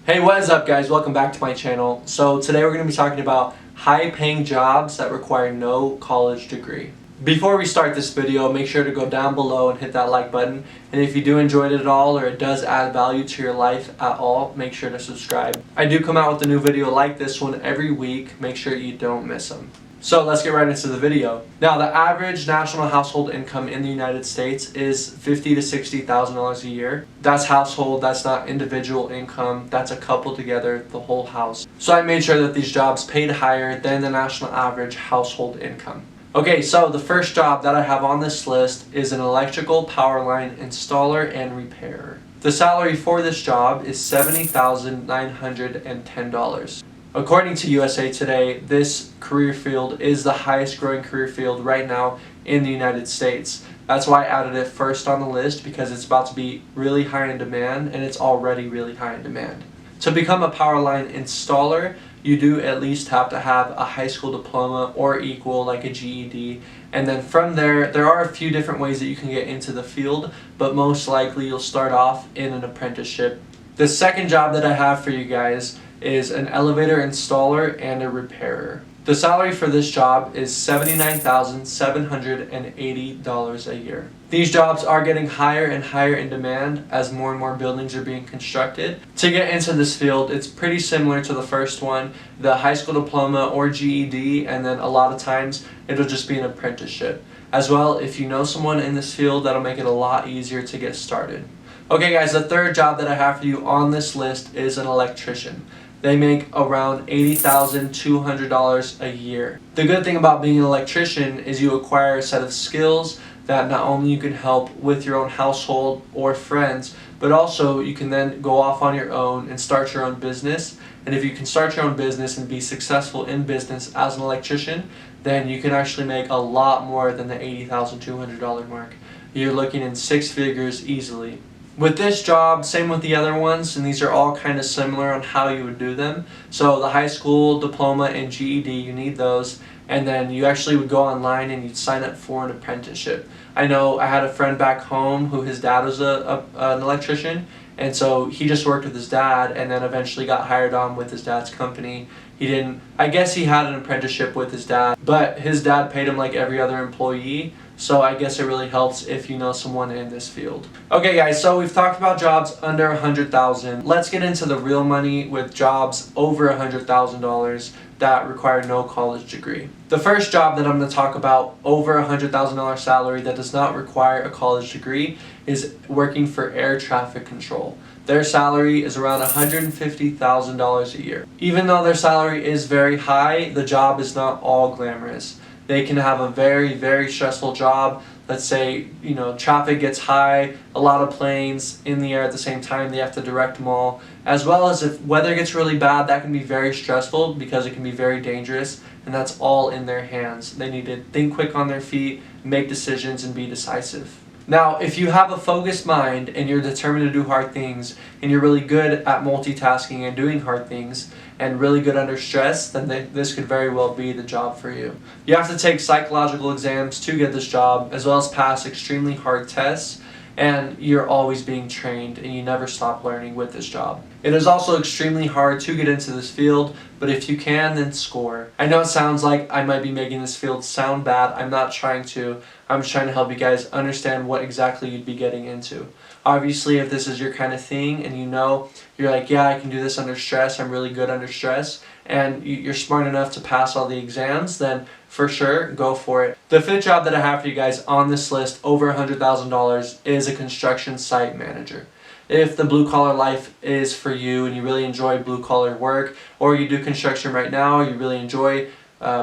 Hey, what is up guys? Welcome back to my channel. So today we're going to be talking about high-paying jobs that require no college degree. Before we start this video, make sure to go down below and hit that like button. And if you do enjoy it at all or it does add value to your life at all, make sure to subscribe. I do come out with a new video like this one every week. Make sure you don't miss them. So let's get right into the video. Now, the average national household income in the United States is $50,000 to $60,000 a year. That's household, that's not individual income, that's a couple together, the whole house. So I made sure that these jobs paid higher than the national average household income. Okay, so the first job that I have on this list is an electrical power line installer and repairer. The salary for this job is $70,910. According to USA Today, this career field is the highest growing career field right now in the United States. That's why I added it first on the list, because it's about to be really high in demand, and it's already really high in demand. To become a power line installer, you do at least have to have a high school diploma or equal, like a GED. And then from there are a few different ways that you can get into the field, but most likely you'll start off in an apprenticeship. The second job that I have for you guys is an elevator installer and a repairer. The salary for this job is $79,780 a year. These jobs are getting higher and higher in demand as more and more buildings are being constructed. To get into this field, it's pretty similar to the first one, the high school diploma or GED, and then a lot of times it'll just be an apprenticeship. As well, if you know someone in this field, that'll make it a lot easier to get started. Okay guys, the third job that I have for you on this list is an electrician. They make around $80,200 a year. The good thing about being an electrician is you acquire a set of skills that not only you can help with your own household or friends, but also you can then go off on your own and start your own business. And if you can start your own business and be successful in business as an electrician, then you can actually make a lot more than the $80,200 mark. You're looking in six figures easily. With this job, same with the other ones, and these are all kind of similar on how you would do them. So the high school diploma and GED, you need those, and then you actually would go online and you'd sign up for an apprenticeship. I know I had a friend back home who his dad was an electrician, and so he just worked with his dad and then eventually got hired on with his dad's company. I guess he had an apprenticeship with his dad, but his dad paid him like every other employee. So I guess it really helps if you know someone in this field. Okay guys, so we've talked about jobs under $100,000. Let's get into the real money with jobs over $100,000 that require no college degree. The first job that I'm going to talk about over $100,000 salary that does not require a college degree is working for air traffic control. Their salary is around $150,000 a year. Even though their salary is very high, the job is not all glamorous. They can have a very, very stressful job. Let's say, traffic gets high, a lot of planes in the air at the same time, they have to direct them all. As well as if weather gets really bad, that can be very stressful because it can be very dangerous, and that's all in their hands. They need to think quick on their feet, make decisions, and be decisive. Now, if you have a focused mind and you're determined to do hard things and you're really good at multitasking and doing hard things and really good under stress, then this could very well be the job for you. You have to take psychological exams to get this job, as well as pass extremely hard tests, and you're always being trained and you never stop learning with this job. It is also extremely hard to get into this field, but if you can, then score. I know it sounds like I might be making this field sound bad. I'm not trying to. I'm just trying to help you guys understand what exactly you'd be getting into. Obviously, if this is your kind of thing and you're like, yeah, I can do this under stress, I'm really good under stress, and you're smart enough to pass all the exams, then for sure, go for it. The fifth job that I have for you guys on this list over $100,000 is a construction site manager. If the blue collar life is for you and you really enjoy blue collar work, or you do construction right now, you really enjoy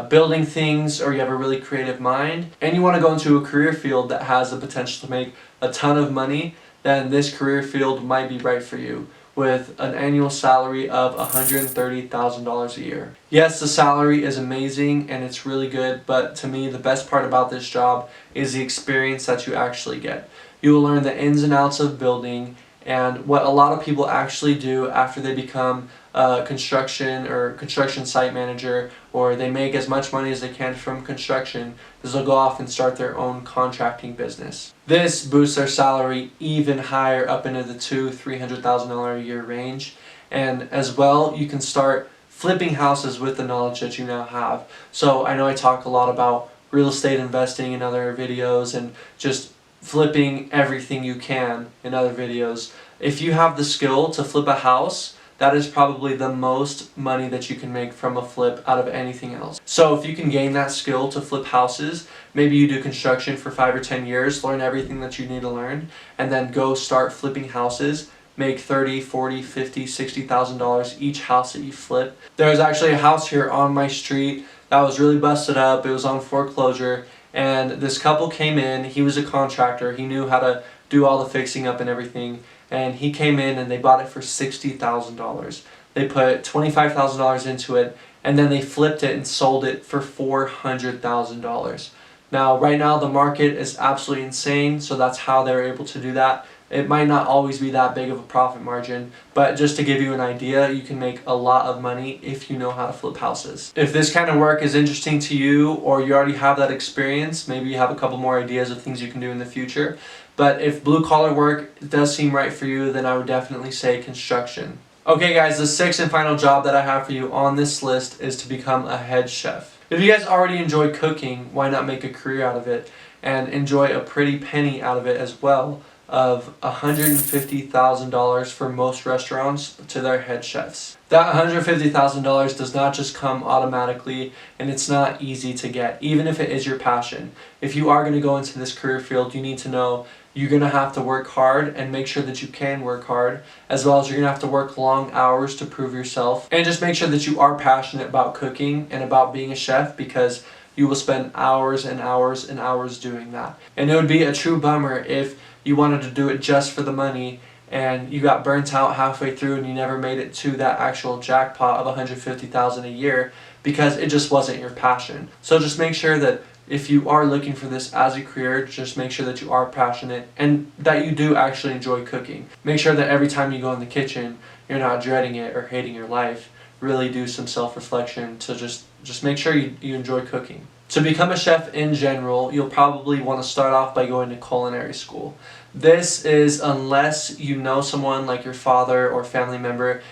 building things, or you have a really creative mind, and you want to go into a career field that has the potential to make a ton of money, then this career field might be right for you, with an annual salary of $130,000 a year. Yes, the salary is amazing and it's really good, but to me the best part about this job is the experience that you actually get. You will learn the ins and outs of building, and what a lot of people actually do after they become a construction site manager, or they make as much money as they can from construction, is they'll go off and start their own contracting business. This boosts their salary even higher, up into the $200,000 to $300,000 a year range, And as well, you can start flipping houses with the knowledge that you now have. So I know I talk a lot about real estate investing in other videos and just flipping everything you can in other videos. If you have the skill to flip a house, that is probably the most money that you can make from a flip out of anything else. So if you can gain that skill to flip houses, maybe you do construction for 5 or 10 years, learn everything that you need to learn, and then go start flipping houses, make $30, $40, $50, $60,000 each house that you flip. There was actually a house here on my street that was really busted up. It was on foreclosure, and this couple came in. He was a contractor. He knew how to do all the fixing up and everything, and he came in and they bought it for $60,000. They put $25,000 into it, and then they flipped it and sold it for $400,000. Now, right now the market is absolutely insane, so that's how they were able to do that. It might not always be that big of a profit margin, but just to give you an idea, you can make a lot of money if you know how to flip houses. If this kind of work is interesting to you, or you already have that experience, maybe you have a couple more ideas of things you can do in the future. But if blue collar work does seem right for you, then I would definitely say construction. Okay guys, the sixth and final job that I have for you on this list is to become a head chef. If you guys already enjoy cooking, why not make a career out of it and enjoy a pretty penny out of it as well, of $150,000 for most restaurants to their head chefs. That $150,000 does not just come automatically, and it's not easy to get, even if it is your passion. If you are going to go into this career field, you need to know you're going to have to work hard and make sure that you can work hard, as well as you're going to have to work long hours to prove yourself. And just make sure that you are passionate about cooking and about being a chef, because you will spend hours and hours and hours doing that. And it would be a true bummer if you wanted to do it just for the money and you got burnt out halfway through and you never made it to that actual jackpot of $150,000 a year because it just wasn't your passion. So just make sure that if you are looking for this as a career, just make sure that you are passionate and that you do actually enjoy cooking. Make sure that every time you go in the kitchen, you're not dreading it or hating your life. Really do some self-reflection to just make sure you enjoy cooking. To become a chef in general, you'll probably want to start off by going to culinary school. This is unless you know someone like your father or family member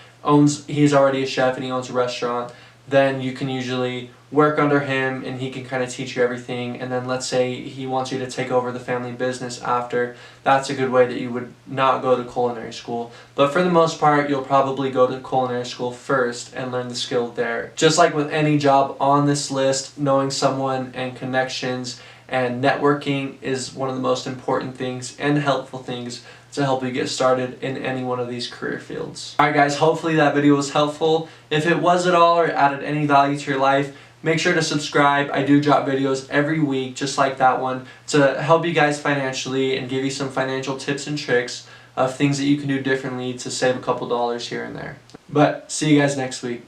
he's already a chef and he owns a restaurant, then you can usually work under him and he can kind of teach you everything. And then let's say he wants you to take over the family business after. That's a good way that you would not go to culinary school. But for the most part, you'll probably go to culinary school first and learn the skill there. Just like with any job on this list, knowing someone and connections and networking is one of the most important things and helpful things to help you get started in any one of these career fields. Alright guys, hopefully that video was helpful. If it was at all or added any value to your life, make sure to subscribe. I do drop videos every week just like that one to help you guys financially and give you some financial tips and tricks of things that you can do differently to save a couple dollars here and there. But see you guys next week.